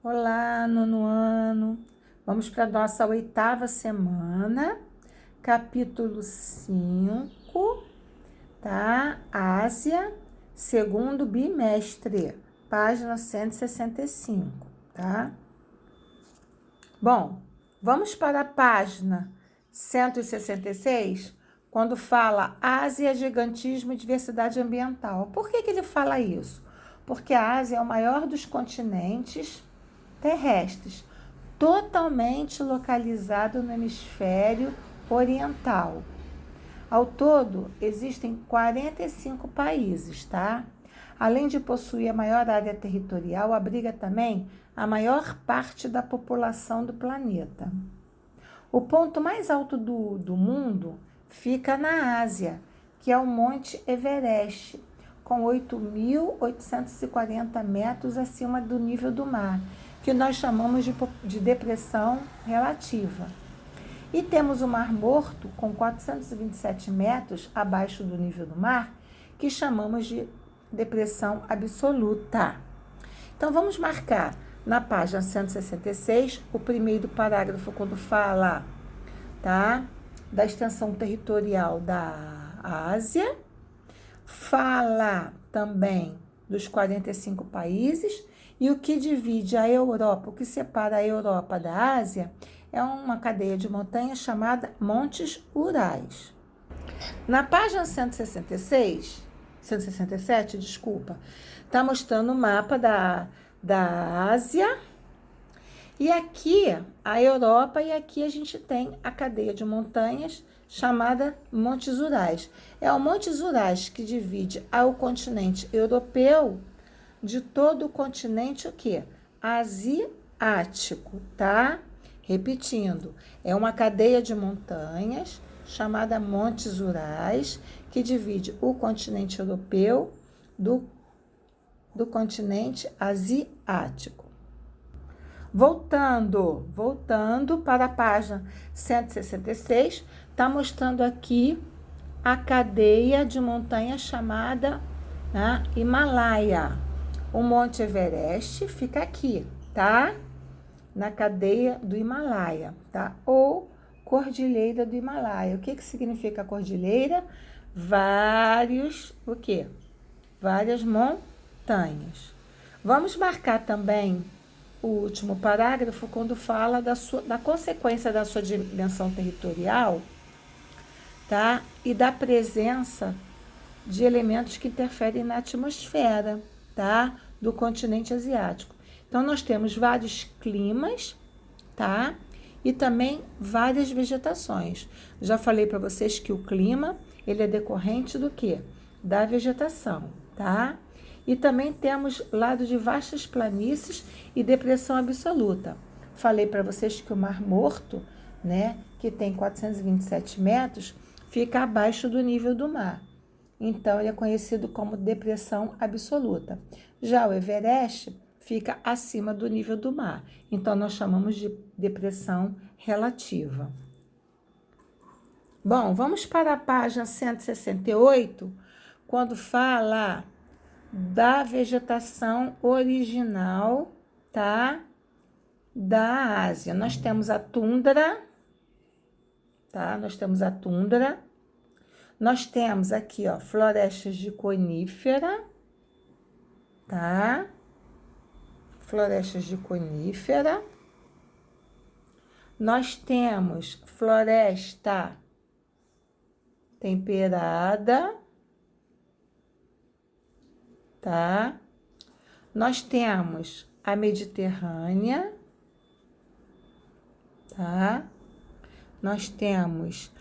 Olá, nono ano. Vamos para a nossa 8ª semana, capítulo 5, tá? Ásia, segundo bimestre, página 165, tá? Bom, vamos para a página 166, quando fala Ásia, gigantismo e diversidade ambiental. Por que ele fala isso? Porque a Ásia é o maior dos continentes terrestres, totalmente localizado no hemisfério oriental. Ao todo, existem 45 países, tá? Além de possuir a maior área territorial, abriga também a maior parte da população do planeta. O ponto mais alto do mundo fica na Ásia, que é o Monte Everest, com 8.840 metros acima do nível do mar, que nós chamamos de depressão relativa. E temos o Mar Morto, com 427 metros abaixo do nível do mar, que chamamos de depressão absoluta. Então, vamos marcar na página 166 o primeiro parágrafo, quando fala, tá, da extensão territorial da Ásia, fala também dos 45 países, e o que divide a Europa, o que separa a Europa da Ásia, é uma cadeia de montanhas chamada Montes Urais. Na página 167, está mostrando o mapa da Ásia, e aqui a Europa, e aqui a gente tem a cadeia de montanhas chamada Montes Urais. É o Montes Urais que divide o continente europeu de todo o continente o quê? Asiático, tá? Repetindo, é uma cadeia de montanhas chamada Montes Urais que divide o continente europeu do continente asiático. Voltando para a página 166, está mostrando aqui a cadeia de montanhas chamada Himalaia. O Monte Everest fica aqui, tá? Na cadeia do Himalaia, tá? Ou Cordilheira do Himalaia. O que significa a cordilheira? Várias montanhas. Vamos marcar também o último parágrafo, quando fala da consequência da sua dimensão territorial, tá? E da presença de elementos que interferem na atmosfera, tá? Do continente asiático. Então, nós temos vários climas, tá? E também várias vegetações. Já falei para vocês que o clima, ele é decorrente do quê? Da vegetação, tá? E também temos lado de vastas planícies e depressão absoluta. Falei para vocês que o Mar Morto, né, que tem 427 metros, fica abaixo do nível do mar. Então, ele é conhecido como depressão absoluta. Já o Everest fica acima do nível do mar. Então, nós chamamos de depressão relativa. Bom, vamos para a página 168, quando fala da vegetação original, tá? Da Ásia. Nós temos a tundra, tá? Nós temos aqui, florestas de conífera, tá? Florestas de conífera. Nós temos floresta temperada, tá? Nós temos a Mediterrânea, tá? Nós temos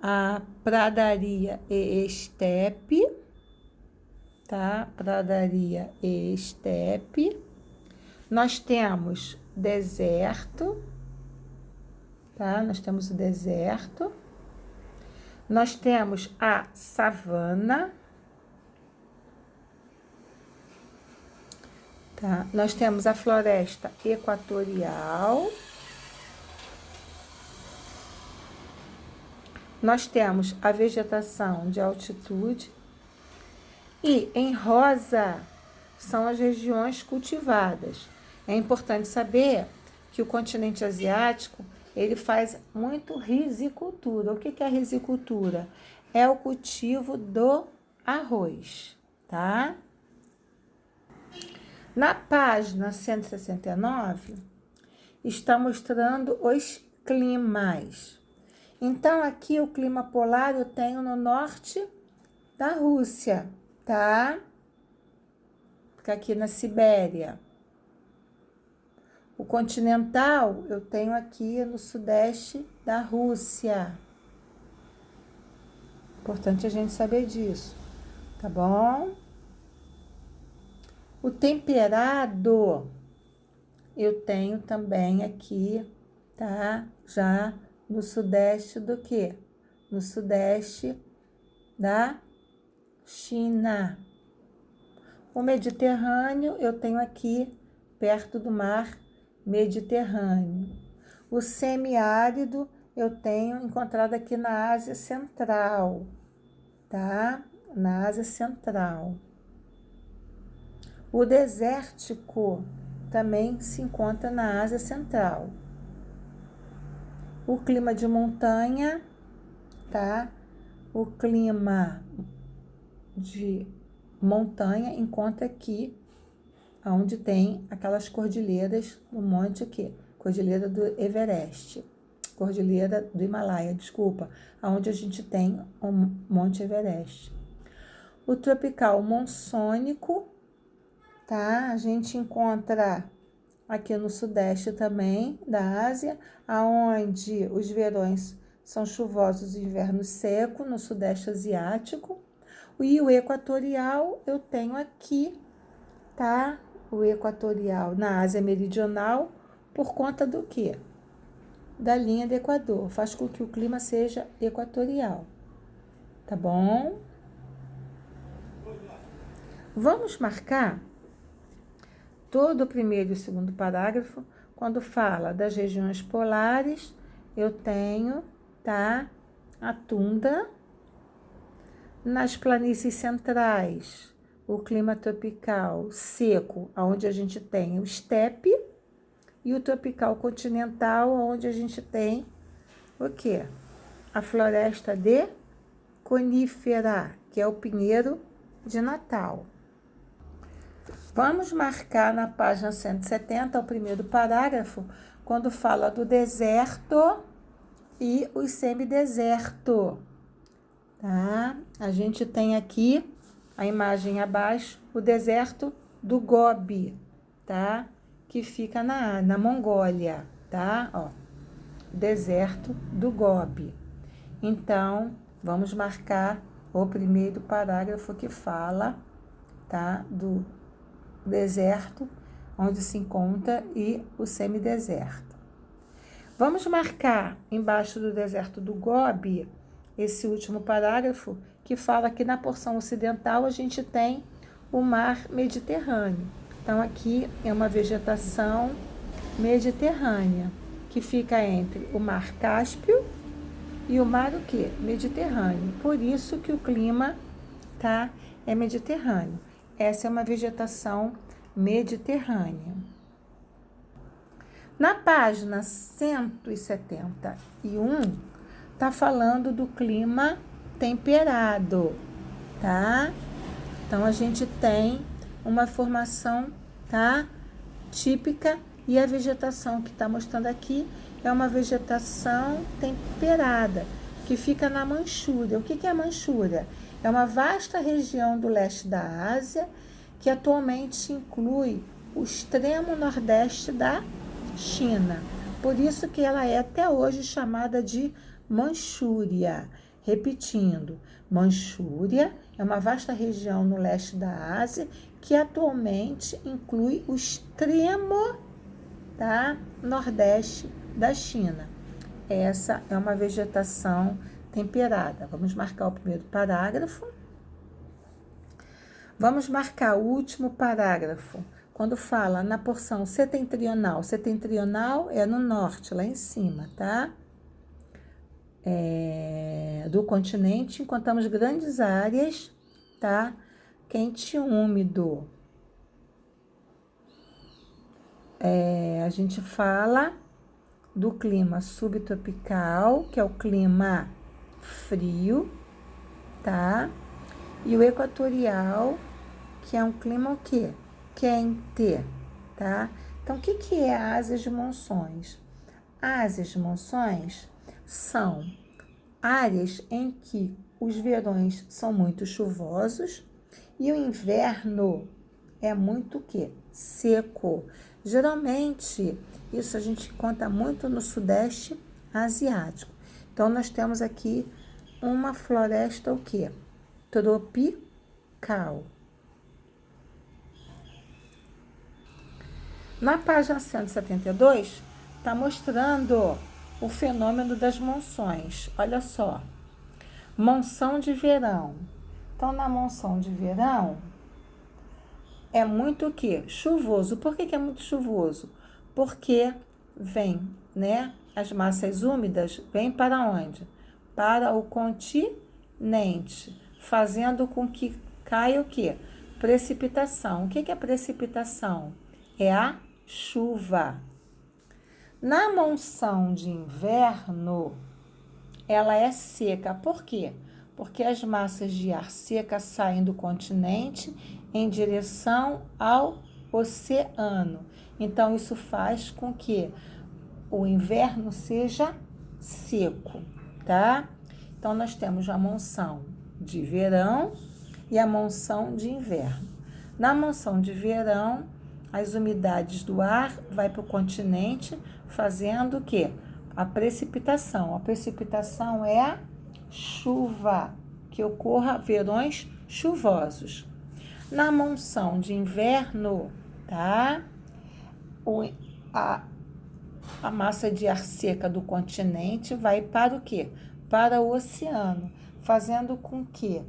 a pradaria e estepe, tá? Pradaria e estepe. Nós temos deserto, tá? Nós temos o deserto. Nós temos a savana, tá? Nós temos a floresta equatorial. Nós temos a vegetação de altitude. E em rosa são as regiões cultivadas. É importante saber que o continente asiático, ele faz muito risicultura. O que é risicultura? É o cultivo do arroz, tá? Na página 169, está mostrando os climas. Então, aqui o clima polar eu tenho no norte da Rússia, tá? Fica aqui na Sibéria. O continental eu tenho aqui no sudeste da Rússia. Importante a gente saber disso, tá bom? O temperado eu tenho também aqui, tá? Já no sudeste do quê? No sudeste da China. O Mediterrâneo eu tenho aqui perto do mar Mediterrâneo. O semiárido eu tenho encontrado aqui na Ásia Central, tá? Na Ásia Central. O desértico também se encontra na Ásia Central. O clima de montanha, tá? O clima de montanha encontra aqui, onde tem aquelas cordilheiras no monte aqui, Cordilheira do Everest, Cordilheira do Himalaia, desculpa, onde a gente tem o Monte Everest. O tropical monsônico, tá? A gente encontra aqui no sudeste também da Ásia, aonde os verões são chuvosos e invernos secos, no sudeste asiático. E o equatorial eu tenho aqui, tá? O equatorial na Ásia Meridional, por conta do quê? Da linha do Equador. Faz com que o clima seja equatorial. Tá bom? Vamos marcar todo o primeiro e o segundo parágrafo. Quando fala das regiões polares, eu tenho, tá? A tundra. Nas planícies centrais, o clima tropical seco, onde a gente tem o estepe, e o tropical continental, onde a gente tem o quê? A floresta de conífera, que é o pinheiro de Natal. Vamos marcar na página 170, o primeiro parágrafo, quando fala do deserto e o semideserto. Tá? A gente tem aqui a imagem abaixo, o deserto do Gobi, tá? Que fica na Mongólia, tá? Ó, deserto do Gobi. Então, vamos marcar o primeiro parágrafo que fala, tá? Do deserto, onde se encontra, e o semideserto. Vamos marcar embaixo do deserto do Gobi esse último parágrafo, que fala que na porção ocidental a gente tem o mar Mediterrâneo. Então, aqui é uma vegetação mediterrânea, que fica entre o mar Cáspio e o mar o quê? Mediterrâneo. Por isso que o clima, tá? É mediterrâneo. Essa é uma vegetação mediterrânea. Na página 171, tá falando do clima temperado, tá? Então, a gente tem uma formação, tá? Típica, e a vegetação que tá mostrando aqui é uma vegetação temperada, que fica na Manchúria. O que é a Manchúria? É uma vasta região do leste da Ásia, que atualmente inclui o extremo nordeste da China. Por isso que ela é até hoje chamada de Manchúria. Repetindo, Manchúria é uma vasta região no leste da Ásia que atualmente inclui o extremo, tá, nordeste da China. Essa é uma vegetação temperada. Vamos marcar o primeiro parágrafo. Vamos marcar o último parágrafo, quando fala na porção setentrional. Setentrional é no norte, lá em cima, tá? Do continente, encontramos grandes áreas, tá? Quente e úmido. A gente fala do clima subtropical, que é o clima frio, tá? E o equatorial, que é um clima o quê? Quente, tá? Então, o que é áreas de monções? Áreas de monções são áreas em que os verões são muito chuvosos e o inverno é muito o quê? Seco. Geralmente, isso a gente encontra muito no Sudeste Asiático. Então, nós temos aqui uma floresta o quê? Tropical. Na página 172, está mostrando o fenômeno das monções. Olha só. Monção de verão. Então, na monção de verão, é muito o quê? Chuvoso. Por que é muito chuvoso? Porque vem, né? As massas úmidas vêm para onde? Para o continente, fazendo com que caia o quê? Precipitação. O que é precipitação? É a chuva. Na monção de inverno, ela é seca. Por quê? Porque as massas de ar seca saem do continente em direção ao oceano. Então, isso faz com que o inverno seja seco, tá? Então, nós temos a monção de verão e a monção de inverno. Na monção de verão, as umidades do ar vai para o continente, fazendo o quê? A precipitação. A precipitação é a chuva, que ocorra verões chuvosos. Na monção de inverno, tá? A massa de ar seca do continente vai para o quê? Para o oceano, fazendo com que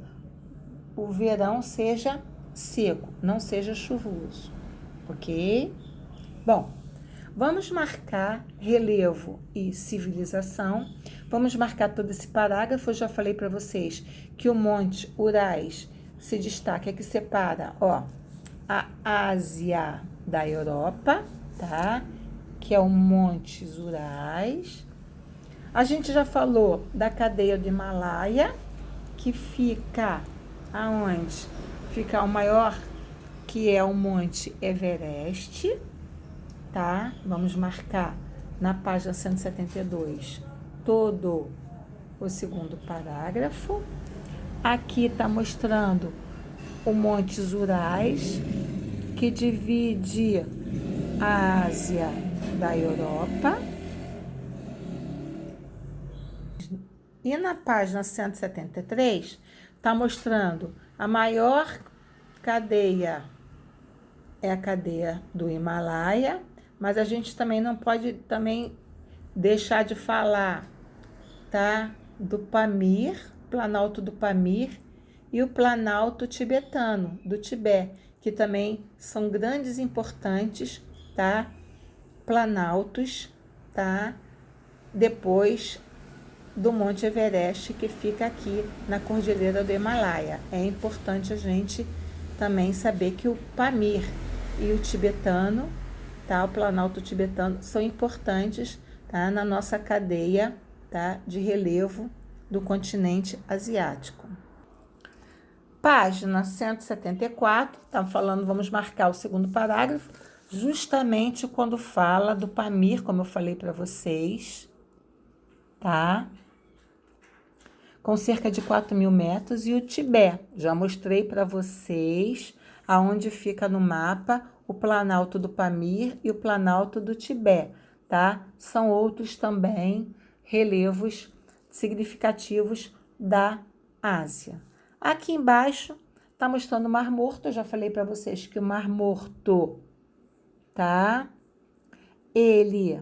o verão seja seco, não seja chuvoso, ok? Bom, vamos marcar relevo e civilização. Vamos marcar todo esse parágrafo. Eu já falei para vocês que o Monte Urais se destaca, que separa, ó, a Ásia da Europa, tá? Que é o Montes Urais. A gente já falou da cadeia do Himalaia, que fica aonde? Fica o maior, que é o Monte Everest, tá? Vamos marcar na página 172 todo o segundo parágrafo. Aqui está mostrando o Monte Urais, que divide a Ásia da Europa. E na página 173 está mostrando a maior cadeia é a cadeia do Himalaia, mas a gente também não pode também deixar de falar, tá? Do Pamir, Planalto do Pamir e o Planalto Tibetano, do Tibete, que também são grandes e importantes, tá? Planaltos, tá? Depois do Monte Everest, que fica aqui na Cordilheira do Himalaia. É importante a gente também saber que o Pamir e o tibetano, tá? O Planalto tibetano são importantes, tá? Na nossa cadeia, tá? De relevo do continente asiático. Página 174, tá falando, vamos marcar o segundo parágrafo, justamente quando fala do Pamir, como eu falei para vocês, tá? Com cerca de 4.000 metros, e o Tibete, já mostrei para vocês aonde fica no mapa o Planalto do Pamir e o Planalto do Tibete, tá? São outros também relevos significativos da Ásia. Aqui embaixo tá mostrando o Mar Morto. Eu já falei para vocês que o Mar Morto, tá? Ele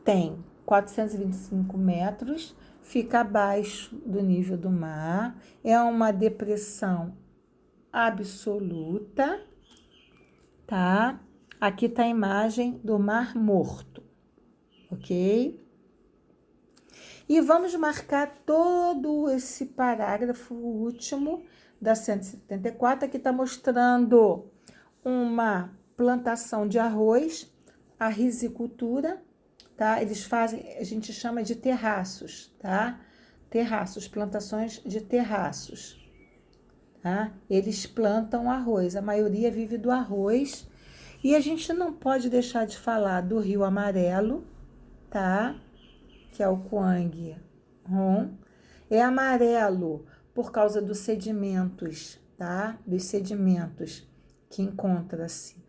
tem 425 metros, fica abaixo do nível do mar, é uma depressão absoluta, tá? Aqui tá a imagem do Mar Morto, ok? E vamos marcar todo esse parágrafo último da 174, que está mostrando uma plantação de arroz, a rizicultura, tá? Eles fazem, a gente chama de terraços, tá? Terraços, plantações de terraços, tá? Eles plantam arroz, a maioria vive do arroz. E a gente não pode deixar de falar do Rio Amarelo, tá? Que é o Quang Ron. É amarelo por causa dos sedimentos, tá? Dos sedimentos que encontra-se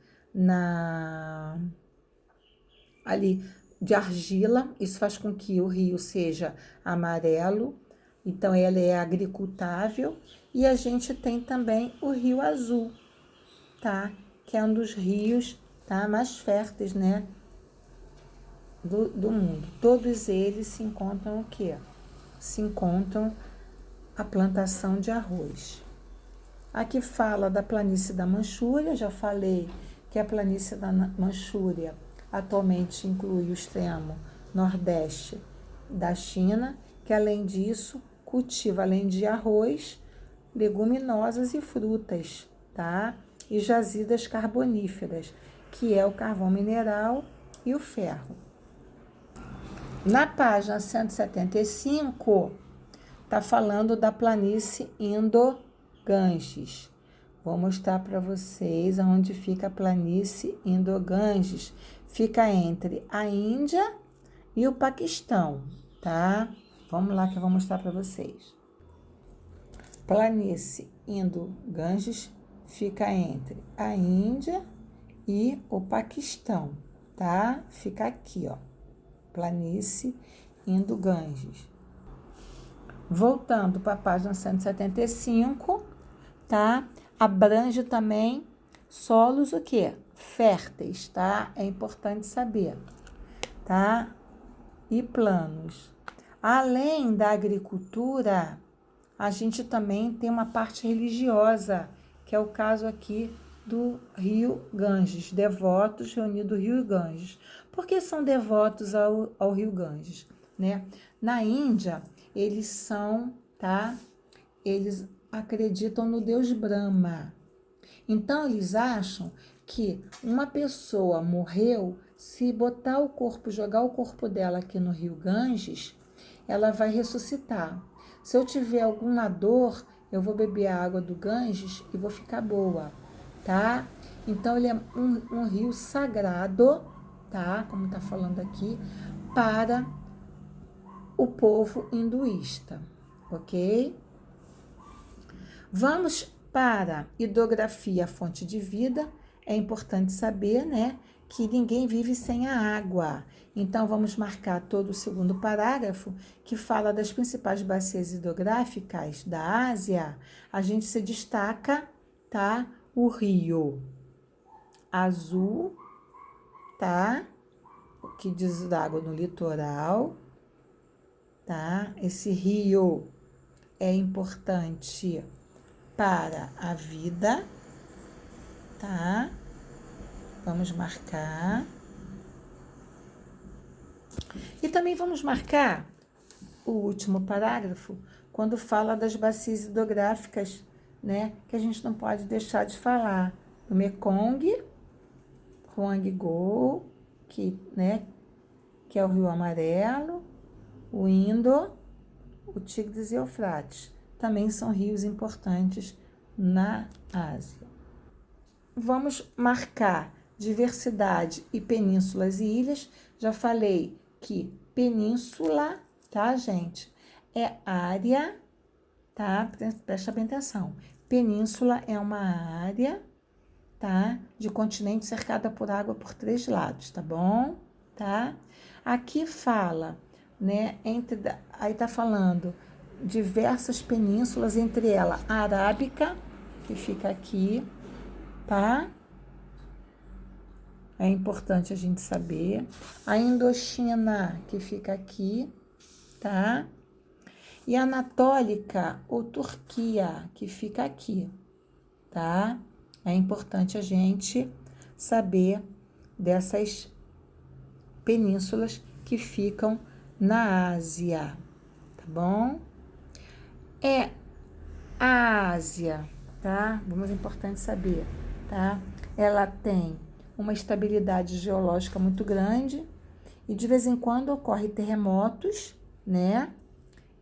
ali de argila. Isso faz com que o rio seja amarelo. Então, ele é agricultável. E a gente tem também o Rio Azul, tá? Que é um dos rios, tá, mais férteis, né, do mundo. Todos eles se encontram o quê? Se encontram a plantação de arroz. Aqui fala da planície da Manchúria. Já falei que a planície da Manchúria atualmente inclui o extremo nordeste da China, que além disso cultiva, além de arroz, leguminosas e frutas, tá? E jazidas carboníferas, que é o carvão mineral e o ferro. Na página 175, está falando da planície Indo-Ganges. Vou mostrar para vocês onde fica a planície Indo-Ganges. Fica entre a Índia e o Paquistão, tá? Vamos lá que eu vou mostrar para vocês. Planície Indo-Ganges fica entre a Índia e o Paquistão, tá? Fica aqui, ó. Planície Indo-Ganges. Voltando para a página 175, tá? Abrange também solos o quê? Férteis, tá? É importante saber, tá? E planos. Além da agricultura, a gente também tem uma parte religiosa, que é o caso aqui do Rio Ganges, devotos reunidos do Rio Ganges. Por que são devotos ao Rio Ganges, né? Na Índia, eles são, tá? Eles acreditam no deus Brahma. Então, eles acham que uma pessoa morreu, se botar o corpo, jogar o corpo dela aqui no Rio Ganges, ela vai ressuscitar. Se eu tiver alguma dor, eu vou beber a água do Ganges e vou ficar boa, tá? Então, ele é um rio sagrado, tá? Como tá falando aqui, para o povo hinduísta, ok? Vamos para hidrografia, fonte de vida. É importante saber, né, que ninguém vive sem a água. Então, vamos marcar todo o segundo parágrafo, que fala das principais bacias hidrográficas da Ásia. A gente se destaca, tá? O Rio Azul, tá? Que deságua no litoral, tá? Esse rio é importante para a vida, tá? Vamos marcar. E também vamos marcar o último parágrafo, quando fala das bacias hidrográficas, né? Que a gente não pode deixar de falar. O Mekong, Huanghe-Go, né? Que é o Rio Amarelo, o Indo, o Tigres e o Eufrates. Também são rios importantes na Ásia. Vamos marcar diversidade e penínsulas e ilhas. Já falei que península, tá, gente? É área, tá? Presta bem atenção. Península é uma área, tá? De continente cercada por água por 3 lados, tá bom? Tá? Aqui fala, né? Aí tá falando diversas penínsulas, entre elas a Arábica, que fica aqui, tá? É importante a gente saber. A Indochina, que fica aqui, tá? E a Anatólica ou Turquia, que fica aqui, tá? É importante a gente saber dessas penínsulas que ficam na Ásia, tá bom? É a Ásia, tá? Vamos, é importante saber, tá? Ela tem uma estabilidade geológica muito grande e de vez em quando ocorre terremotos, né?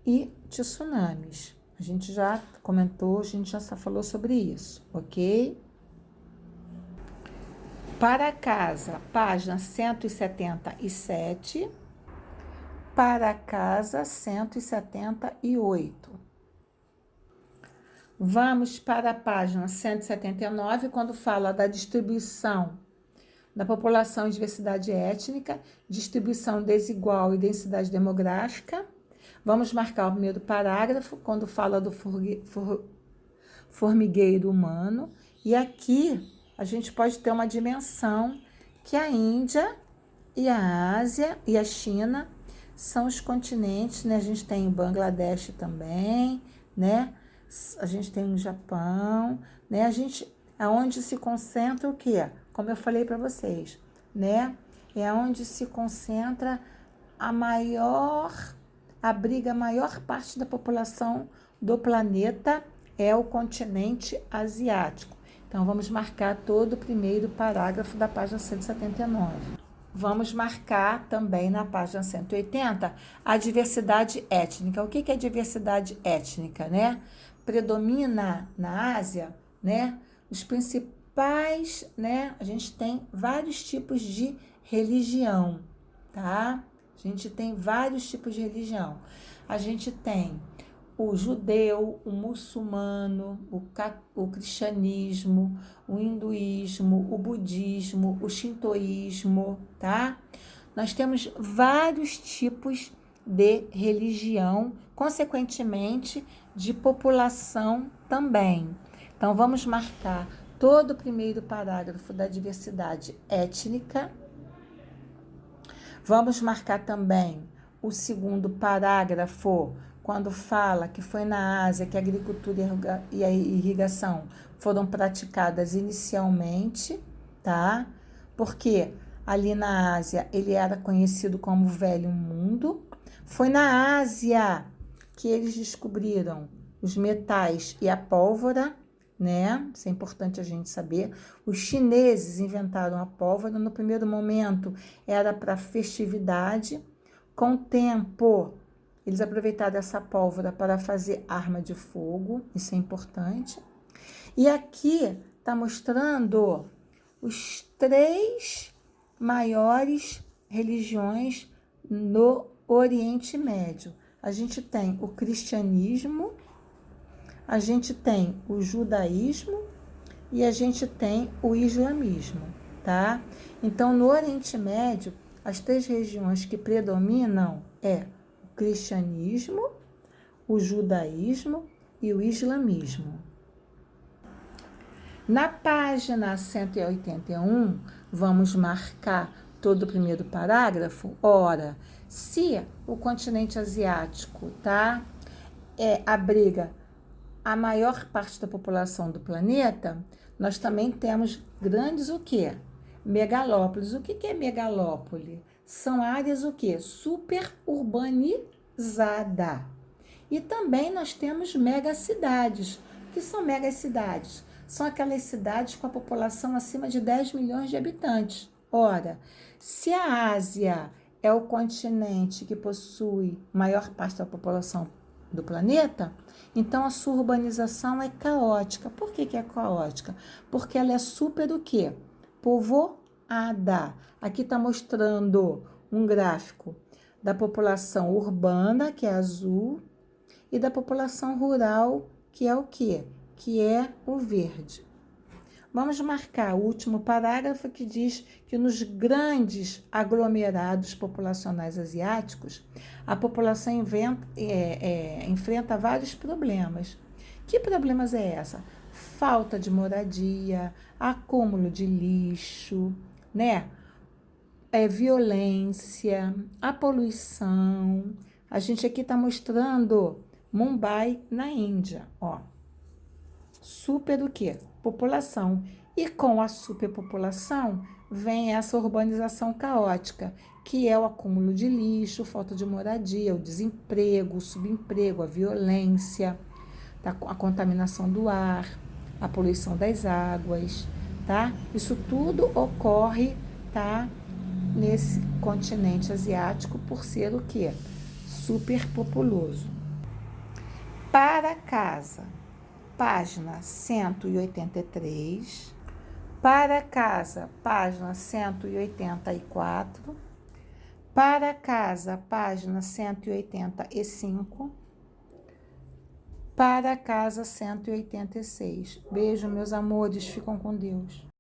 E tsunamis. A gente já comentou, a gente já falou sobre isso, ok? Para casa, página 177. Para casa, 178. Vamos para a página 179, quando fala da distribuição da população e diversidade étnica, distribuição desigual e densidade demográfica. Vamos marcar o primeiro parágrafo, quando fala do formigueiro humano. E aqui a gente pode ter uma dimensão que a Índia e a Ásia e a China são os continentes, né? A gente tem o Bangladesh também, né? A gente tem o Japão, né? Aonde se concentra o quê? Como eu falei para vocês, né? É onde se concentra abriga a maior parte da população do planeta, é o continente asiático. Então, vamos marcar todo o primeiro parágrafo da página 179. Vamos marcar também na página 180 a diversidade étnica. O que é diversidade étnica, né? Predomina na Ásia, né? Os principais, né? A gente tem vários tipos de religião, tá? A gente tem vários tipos de religião. A gente tem o judeu, o muçulmano, o cristianismo, o hinduísmo, o budismo, o shintoísmo, tá? Nós temos vários tipos de religião, consequentemente, de população também. Então, vamos marcar todo o primeiro parágrafo da diversidade étnica. Vamos marcar também o segundo parágrafo, quando fala que foi na Ásia que a agricultura e a irrigação foram praticadas inicialmente, tá? Porque ali na Ásia ele era conhecido como Velho Mundo. Foi na Ásia que eles descobriram os metais e a pólvora, né? Isso é importante a gente saber. Os chineses inventaram a pólvora. No primeiro momento era para festividade. Com o tempo, eles aproveitaram essa pólvora para fazer arma de fogo. Isso é importante. E aqui está mostrando os 3 maiores religiões no Oriente Médio. A gente tem o cristianismo, a gente tem o judaísmo e a gente tem o islamismo, tá? Então, no Oriente Médio, as 3 regiões que predominam é o cristianismo, o judaísmo e o islamismo. Na página 181, vamos marcar todo o primeiro parágrafo. Ora, se o continente asiático, tá, abriga a maior parte da população do planeta, nós também temos grandes o quê? Megalópolis. O que é megalópole? São áreas o quê? Super urbanizada. E também nós temos megacidades. O que são megacidades? São aquelas cidades com a população acima de 10 milhões de habitantes. Ora, se a Ásia é o continente que possui maior parte da população do planeta, então a sua urbanização é caótica. Por que é caótica? Porque ela é super o quê? Povoada. Aqui está mostrando um gráfico da população urbana, que é azul, e da população rural, que é o quê? Que é o verde. Vamos marcar o último parágrafo que diz que nos grandes aglomerados populacionais asiáticos, a população enfrenta vários problemas. Que problemas é essa? Falta de moradia, acúmulo de lixo, né? Violência, a poluição. A gente aqui está mostrando Mumbai, na Índia, ó. Super o quê? População. E com a superpopulação vem essa urbanização caótica, que é o acúmulo de lixo, falta de moradia, o desemprego, o subemprego, a violência, a contaminação do ar, a poluição das águas, tá? Isso tudo ocorre, tá? Nesse continente asiático por ser o quê? Superpopuloso. Para casa, página 183. Para casa, página 184. Para casa, página 185. Para casa 186. Beijo, meus amores, ficam com Deus.